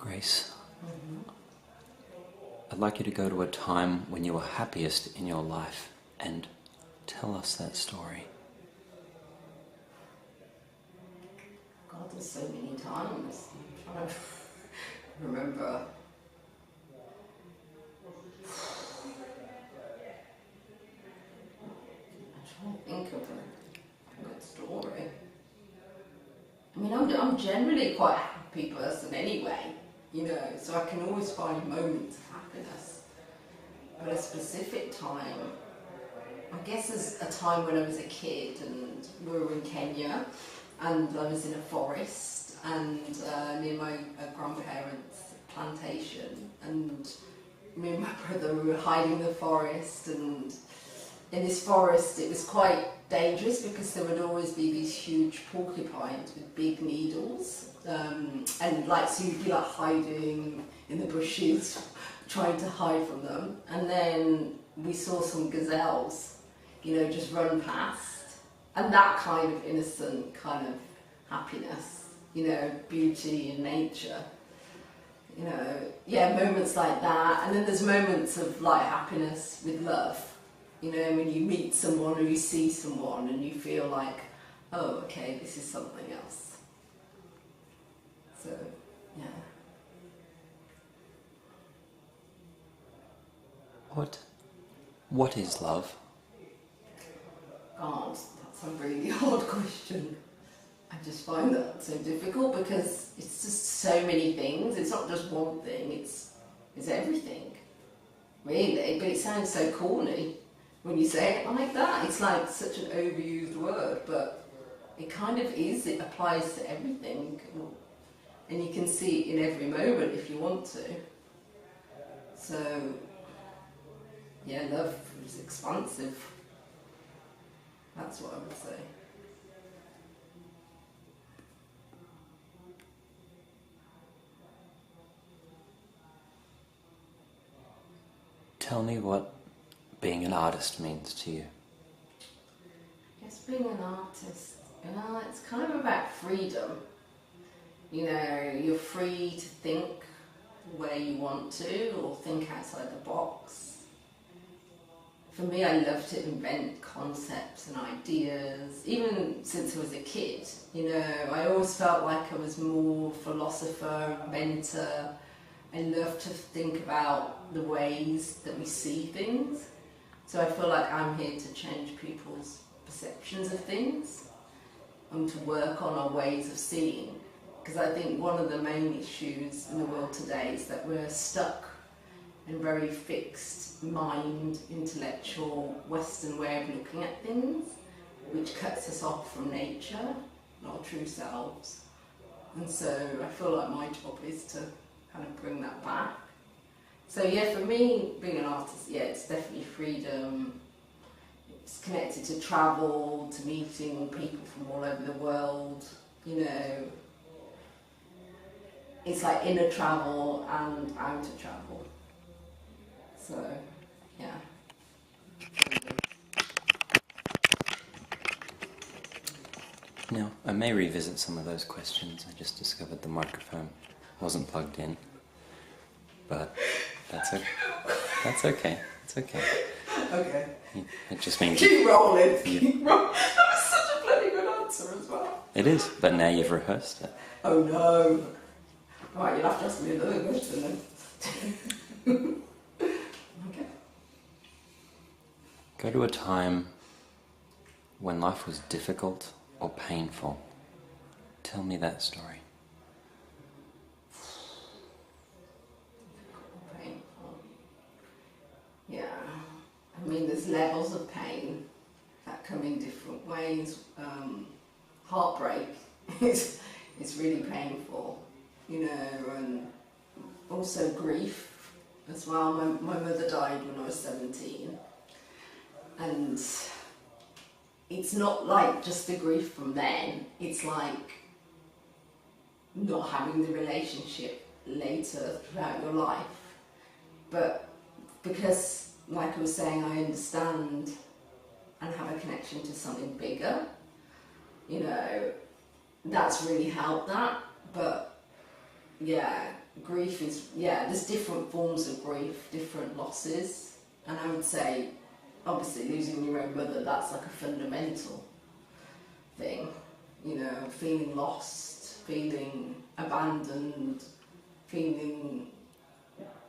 Grace, I'd like you to go to a time when you were happiest in your life and tell us that story. God, there's so many times. I'm trying to remember. I'm trying to think of a good story. I mean, I'm generally quite a happy person anyway, you know, so I can always find moments of happiness. But a specific time, I guess there's a time when I was a kid and we were in Kenya and I was in a forest and near my grandparents' plantation, and me and my brother, we were hiding in the forest, and in this forest it was quite dangerous because there would always be these huge porcupines with big needles, and like, so you'd be like hiding in the bushes trying to hide from them, and then we saw some gazelles, you know, just run past, and that kind of innocent kind of happiness, you know, beauty in nature, you know, yeah, moments like that. And then there's moments of like happiness with love, you know, when you meet someone or you see someone and you feel like, oh, okay, this is something else. So, yeah. What is love? God, that's a really hard question. I just find that so difficult because it's just so many things. It's not just one thing, it's everything, really. But it sounds so corny when you say it like that. It's like such an overused word, but it kind of is. It applies to everything, and you can see it in every moment if you want to. So, yeah, love is expansive. That's what I would say. Tell me what being an artist means to you. Yes, being an artist, well, it's kind of about freedom. You know, you're free to think where you want to or think outside the box. For me, I love to invent concepts and ideas, even since I was a kid. You know, I always felt like I was more philosopher, inventor. I love to think about the ways that we see things. So I feel like I'm here to change people's perceptions of things and to work on our ways of seeing. Because I think one of the main issues in the world today is that we're stuck in very fixed mind, intellectual, Western way of looking at things, which cuts us off from nature and our true selves. And so I feel like my job is to kind of bring that back. So yeah, for me, being an artist, yeah, it's definitely freedom. It's connected to travel, to meeting people from all over the world, you know. It's like inner travel and outer travel. So, yeah. Now, I may revisit some of those questions. I just discovered the microphone wasn't plugged in, but that's okay. That's okay. It's okay. Okay. It just means keep rolling. Keep rolling. That was such a bloody good answer as well. It is, but now you've rehearsed it. Oh no. Right, you'll have to ask me another question then. Okay. Go to a time when life was difficult or painful. Tell me that story. Painful. Yeah. I mean, there's levels of pain that come in different ways. Heartbreak is really painful, you know, and also grief as well. My mother died when I was 17, and it's not like just the grief from then, it's like not having the relationship later throughout your life. But because, like I was saying, I understand and have a connection to something bigger, you know, that's really helped that. But yeah, grief is, there's different forms of grief, different losses, and I would say, obviously, losing your own mother, that's like a fundamental thing, you know, feeling lost, feeling abandoned, feeling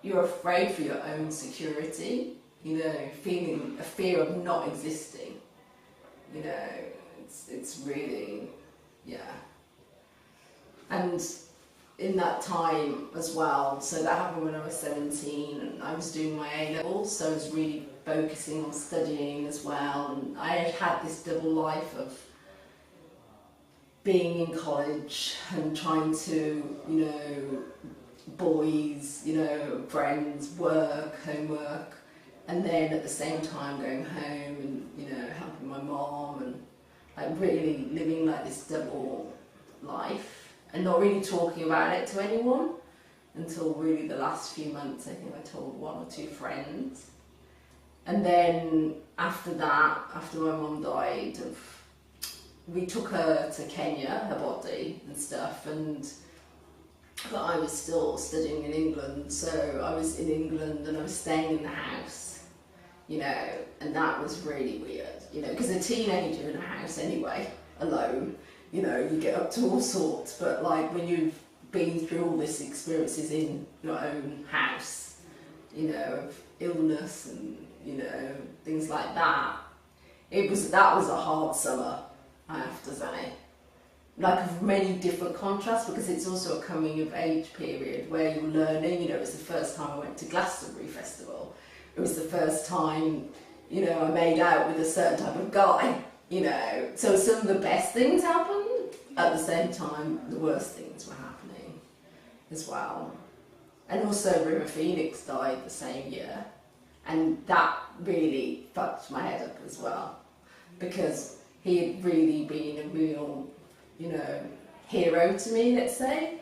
you're afraid for your own security, you know, feeling a fear of not existing, you know, it's really, and in that time as well, so that happened when I was 17 and I was doing my A-levels, so I was really focusing on studying as well, and I had this double life of being in college and trying to, you know, boys, you know, friends, work, homework, and then at the same time going home and, you know, helping my mom and like really living like this double life and not really talking about it to anyone until really the last few months. I think I told one or two friends. And then after that, after my mum died, we took her to Kenya, her body and stuff, but I was still studying in England, so I was in England and I was staying in the house, you know, and that was really weird, you know, because a teenager in a house anyway, alone, you know, you get up to all sorts, but like when you've been through all these experiences in your own house, you know, of illness and, you know, things like that, that was a hard summer, I have to say. Like of many different contrasts, because it's also a coming of age period where you're learning, you know, it was the first time I went to Glastonbury Festival. It was the first time, you know, I made out with a certain type of guy, you know. So some of the best things happened, at the same time the worst things were happening as well. And also River Phoenix died the same year, and that really fucked my head up as well, because he had really been a real, you know, hero to me, let's say,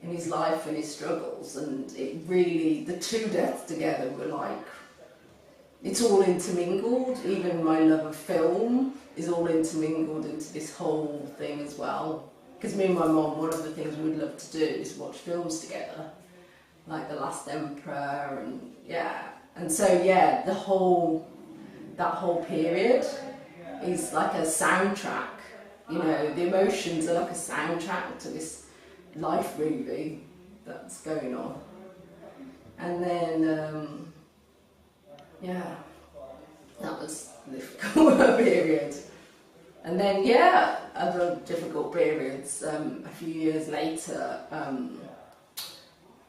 in his life and his struggles, and it really, the two deaths together were like, it's all intermingled. Even my love of film is all intermingled into this whole thing as well, because me and my mum, one of the things we would love to do is watch films together, like The Last Emperor, and so that whole period is like a soundtrack. You know, the emotions are like a soundtrack to this life movie that's going on. And then, that was a difficult period. And then, other difficult periods, a few years later,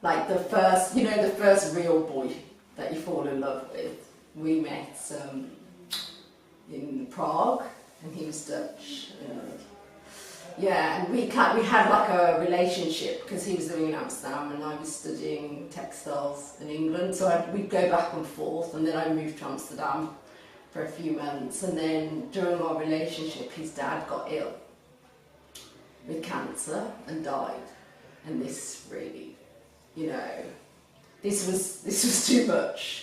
like the first real boy that you fall in love with, we met in Prague, and he was Dutch, and we had like a relationship because he was living in Amsterdam and I was studying textiles in England, so we'd go back and forth, and then I moved to Amsterdam for a few months, and then during our relationship his dad got ill with cancer and died, and this really, you know, this was too much.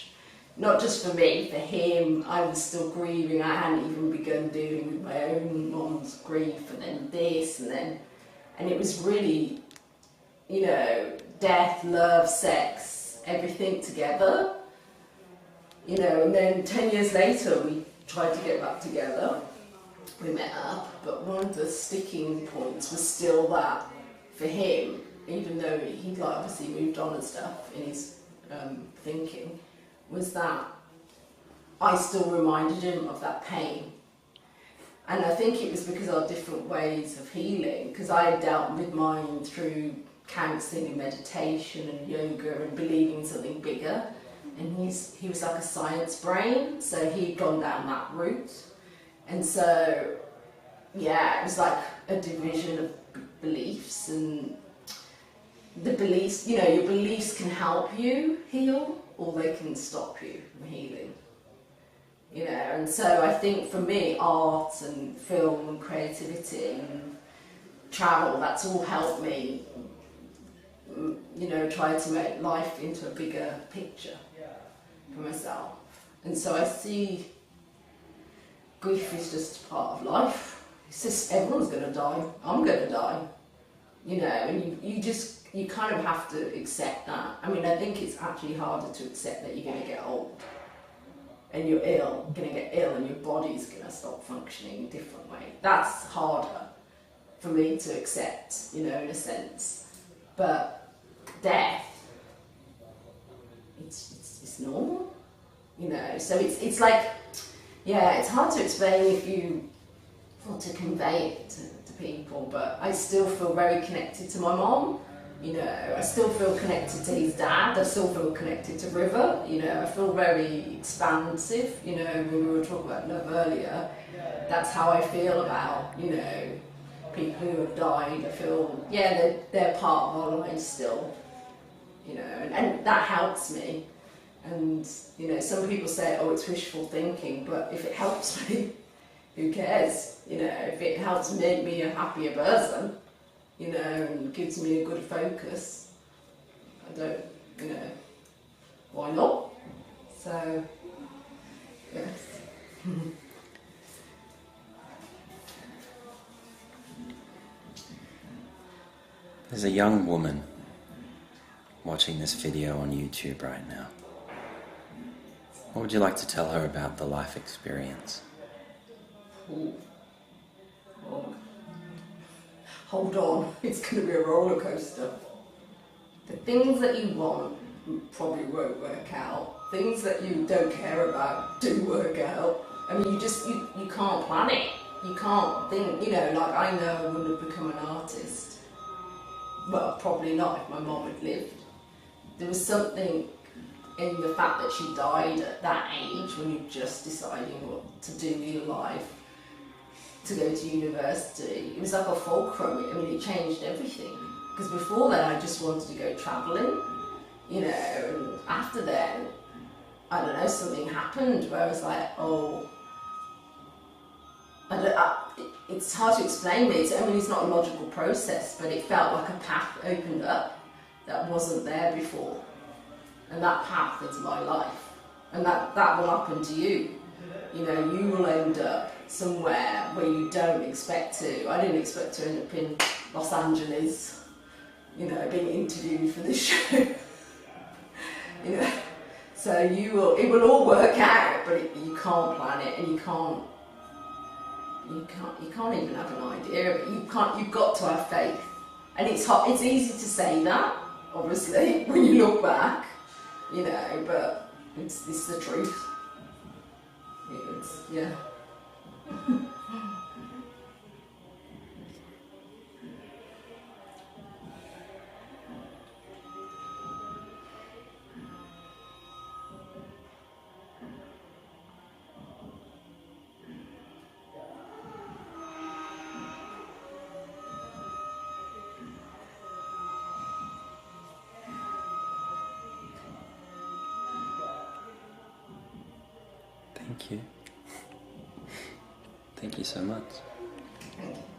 Not just for me, for him. I was still grieving. I hadn't even begun dealing with my own mum's grief, and then this, and it was really, you know, death, love, sex, everything together, you know. And then 10 years later we tried to get back together, we met up, but one of the sticking points was still that for him, even though he'd like obviously moved on and stuff in his thinking, was that I still reminded him of that pain. And I think it was because of our different ways of healing, because I had dealt with mine through counselling and meditation and yoga and believing in something bigger, and he was like a science brain, so he'd gone down that route. And so it was like a division of beliefs, and the beliefs, you know, your beliefs can help you heal or they can stop you from healing, you know. And so I think for me, art and film and creativity and travel, that's all helped me, you know, try to make life into a bigger picture for myself. And so I see grief is just part of life. It's just, everyone's going to die. I'm going to die. you know, and you kind of have to accept that. I mean, I think it's actually harder to accept that you're going to get old and you're going to get ill and your body's going to stop functioning in a different way. That's harder for me to accept, you know, in a sense. But death, it's normal, you know. So it's like, yeah, it's hard to explain if you want to convey it to people, but I still feel very connected to my mom, you know. I still feel connected to his dad, I still feel connected to River, you know. I feel very expansive, you know, when we were talking about love earlier. That's how I feel about, you know, people who have died. I feel, yeah, they're part of our lives still, you know, and that helps me. And, you know, some people say, oh, it's wishful thinking, but if it helps me, who cares? You know, if it helps make me a happier person, you know, and gives me a good focus, I don't, you know, why not? So, yes. There's a young woman watching this video on YouTube right now. What would you like to tell her about the life experience? Ooh. Oh. Hold on, it's going to be a roller coaster. The things that you want probably won't work out. Things that you don't care about do work out. I mean, you can't plan it. You can't think, you know, like I know I wouldn't have become an artist. Well, probably not if my mom had lived. There was something in the fact that she died at that age when you're just deciding what to do with your life, to go to university. It was like a fulcrum. I mean, it changed everything. Because before then, I just wanted to go travelling, you know, and after then, I don't know, something happened where I was like, oh, it's hard to explain it. I mean, it's not a logical process, but it felt like a path opened up that wasn't there before. And that path is my life. And that will happen to you. You know, you will end up somewhere where you don't expect to. I didn't expect to end up in Los Angeles, you know, being interviewed for this show. You know, so it will all work out, but you can't plan it, and you can't even have an idea of it. You've got to have faith. And it's easy to say that, obviously, when you look back, you know, but it's the truth. Yeah. Thank you. Thank you so much. Thank you.